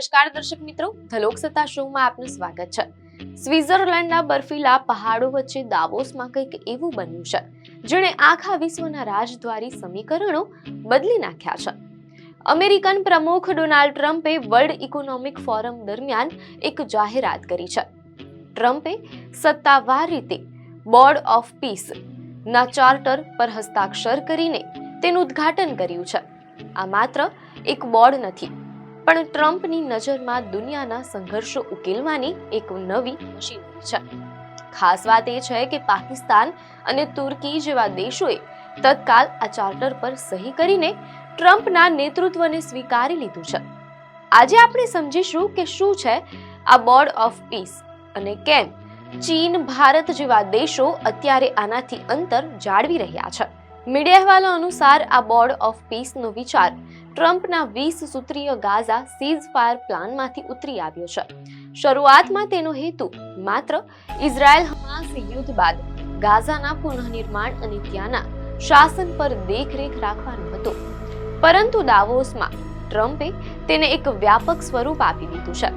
નમસ્કાર દર્શક મિત્રો, ધ લોકસત્તા શોમાં આપનું સ્વાગત છે। સ્વિટ્ઝરલેન્ડના બર્ફીલા પહાડો વચ્ચે દાવોસમાં કંઈક એવું બન્યું છે જેણે આખા વિશ્વના રાજદ્વારી સમીકરણો બદલી નાખ્યા છે। અમેરિકન પ્રમુખ ડોનાલ્ડ ટ્રમ્પે વર્લ્ડ ઇકોનોમિક ફોરમ દરમિયાન એક જાહેરાત કરી છે। ટ્રમ્પે સત્તાવાર રીતે બોર્ડ ઓફ પીસ ના ચાર્ટર પર હસ્તાક્ષર કરીને તેનું ઉદ્ઘાટન કર્યું છે। આ માત્ર એક બોર્ડ નથી, પણ ટ્રમ્પની નજરમાં દુનિયાના સંઘર્ષો ઉકેલવાની એક નવી મશીનરી છે। ખાસ વાત એ છે કે પાકિસ્તાન અને તુર્કી જેવા દેશોએ તત્કાલ આ ચાર્ટર પર સહી કરીને ટ્રમ્પના નેતૃત્વને સ્વીકારી લીધું છે। આજે આપણે સમજીશું કે શું છે આ બોર્ડ ઓફ પીસ અને કેમ ચીન, ભારત જેવા દેશો અત્યારે આનાથી અંતર જાળવી રહ્યા છે। મીડિયા અહેવાલો અનુસાર આ બોર્ડ ઓફ પીસનો વિચાર ટ્રમ્પના 20 સૂત્રીય ગાઝા સીઝ ફાયર પ્લાનમાંથી ઉતરી આવ્યો છે। શરૂઆતમાં તેનો હેતુ માત્ર ઇઝરાયલ-હમાસ યુદ્ધ બાદ ગાઝાના પુનઃનિર્માણ અને ત્યાંના શાસન પર દેખરેખ રાખવાનો હતો, પરંતુ દાવોસમાં ટ્રમ્પે તેને એક વ્યાપક સ્વરૂપ આપી દીધું છે।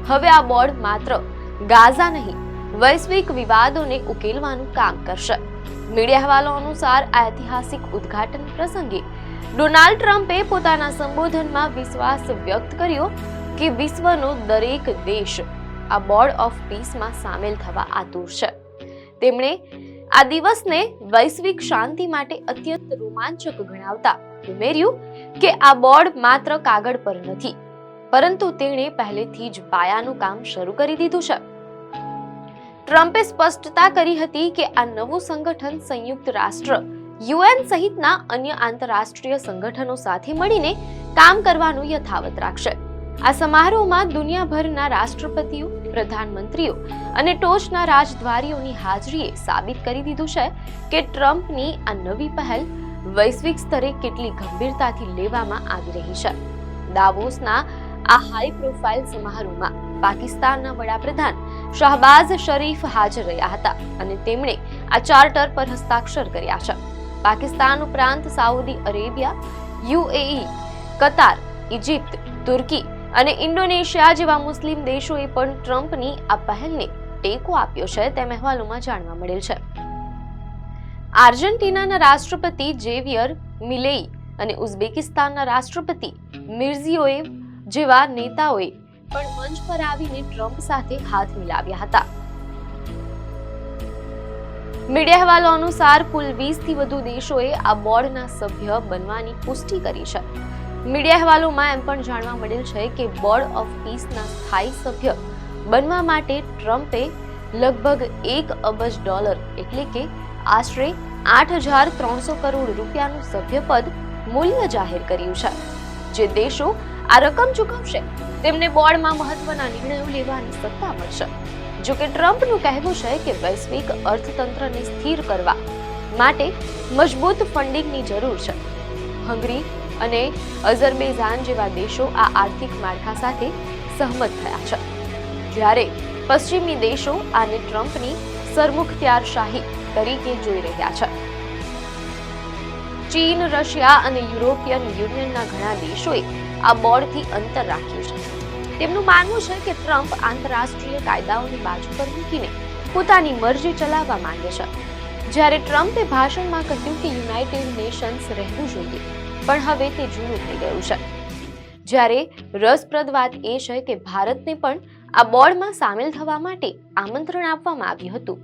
હવે આ બોર્ડ માત્ર ગાઝા નહીં, વૈશ્વિક વિવાદોને ઉકેલવાનું કામ કરશે। મીડિયા અહેવાલો અનુસાર આ ઐતિહાસિક ઉદ્ઘાટન પ્રસંગે ડોનાલ્ડ ટ્રમ્પે પોતાના સંબોધનમાં વિશ્વાસ વ્યક્ત કર્યો કે વિશ્વનો દરેક દેશ આ બોર્ડ ઓફ પીસમાં સામેલ થવા આતુર છે। તેમણે આ દિવસને વૈશ્વિક શાંતિ માટે અત્યંત રોમાંચક ગણાવતા ઉમેર્યું કે આ બોર્ડ માત્ર કાગળ પર નથી, પરંતુ તેણે પહેલેથી જ પાયાનું કામ શરૂ કરી દીધું છે। ટ્રમ્પે સ્પષ્ટતા કરી હતી કે આ નવું સંગઠન સંયુક્ત રાષ્ટ્ર યુએન સહિતના અન્ય આંતરરાષ્ટ્રીય સંગઠનો સાથે મળીને કામ કરવાનું યથાવત રાખશે। આ સમારોહમાં દુનિયાભરના રાષ્ટ્રપતિઓ, પ્રધાનમંત્રીઓ અને ટોચના રાજદ્વારીઓની હાજરીએ સાબિત કરી દીધું છે કે ટ્રમ્પની આ નવી પહેલ વૈશ્વિક સ્તરે કેટલી ગંભીરતાથી લેવામાં આવી રહી છે। દાવોસના આ હાઈ પ્રોફાઇલ સમારોહમાં પાકિસ્તાનના વડાપ્રધાન શહબાઝ શરીફ હાજર રહ્યા હતા અને તેમણે આ ચાર્ટર પર હસ્તાક્ષર કર્યા છે। પાકિસ્તાન ઉપરાંત સાઉદી અરેબિયા, યુએઈ, કતાર, ઇજિપ્ત, તુર્કી અને ઇન્ડોનેશિયા જેવા મુસ્લિમ દેશોએ પણ ટ્રમ્પની આ પહેલને ટેકો આપ્યો છે તેમ અહેવાલોમાં જાણવા મળેલ છે। આર્જેન્ટિનાના રાષ્ટ્રપતિ જેવિયર મિલેઈ અને ઉઝબેકિસ્તાનના રાષ્ટ્રપતિ મિર્ઝિયોયેવ જેવા નેતાઓએ પણ મંચ પર આવીને ટ્રમ્પ સાથે હાથ મિલાવ્યા હતા। મીડિયા અહેવાલો અનુસાર કુલ 20 થી વધુ દેશોએ આ બોર્ડના સભ્ય બનવાની પુષ્ટિ કરી છે। મીડિયા અહેવાલોમાં એમ પણ જાણવા મળેલ છે કે બોર્ડ ઓફ પીસના સ્થાયી સભ્ય બનવા માટે ટ્રમ્પે લગભગ $1 અબજ એટલે કે આશરે 8,300 કરોડ રૂપિયાનું સભ્યપદ મૂલ્ય જાહેર કર્યું છે। જે દેશો આ રકમ ચૂકવશે તેમને બોર્ડમાં મહત્વના નિર્ણયો લેવાની સત્તા મળશે। જો કે ટ્રમ્પનું કહેવું છે કે વૈશ્વિક અર્થતંત્રને સ્થિર કરવા માટે મજબૂત ફંડિંગની જરૂર છે। હંગરી અને અઝરબૈજાન જેવા દેશો આ આર્થિક માળખા સાથે સહમત થયા છે, જ્યારે પશ્ચિમી દેશો આને ટ્રમ્પની સરમુખત્યારશાહી તરીકે જોઈ રહ્યા છે। ચીન, રશિયા અને યુરોપિયન યુનિયનના ઘણા દેશોએ આ બોર્ડથી અંતર રાખ્યું છે। તેમનું માનવું છે કે ટ્રમ્પ આંતરરાષ્ટ્રીય કાયદાઓની બાજુ પર મૂકીને પોતાની મરજી ચલાવવા માંગે છે। જ્યારે ટ્રમ્પે ભાષણમાં કહ્યું કે યુનાઇટેડ નેશન્સ રહેવું જોઈએ, પણ હવે તે જૂનું થઈ ગયું છે। જ્યારે રસપ્રદ વાત એ છે કે ભારતને પણ આ બોર્ડમાં સામેલ થવા માટે આમંત્રણ આપવામાં આવ્યું હતું,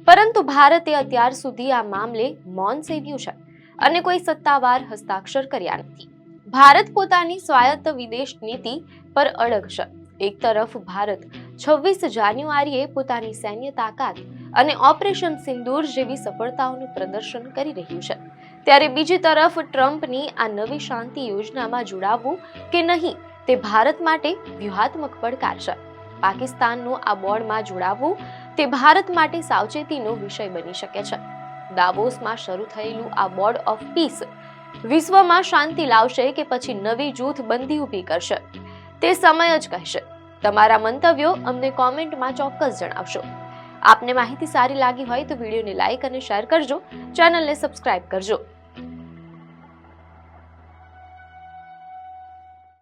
પરંતુ ભારતે અત્યાર સુધી આ મામલે મૌન સેવ્યું છે અને કોઈ સત્તાવાર હસ્તાક્ષર કર્યા નથી। ભારત પોતાની સ્વાયત્ત વિદેશ નીતિ પર અડગ છે। એક તરફ ભારત 26 જાન્યુઆરીએ પોતાની સૈન્ય તાકાત અને ઓપરેશન સિંદૂર જેવી સફળતાઓનું પ્રદર્શન કરી રહ્યું છે, ત્યારે બીજી તરફ ટ્રમ્પની આ નવી શાંતિ યોજનામાં જોડાવવું કે નહીં તે ભારત માટે વ્યૂહાત્મક પડકાર છે। પાકિસ્તાનનું આ બોર્ડમાં જોડાવવું તે ભારત માટે સાવચેતીનો વિષય બની શકે છે। દાવોસમાં શરૂ થયેલું આ બોર્ડ ઓફ પીસ વિશ્વમાં શાંતિ લાવશે કે પછી નવી જૂથબંધી ઊભી કરશે તે સમય જ કહેશે। તમારા મંતવ્યો અમને કોમેન્ટમાં ચોક્કસ જણાવશો। આપને માહિતી સારી લાગી હોય તો વિડીયોને લાઈક અને શેર કરજો, ચેનલને સબસ્ક્રાઇબ કરજો।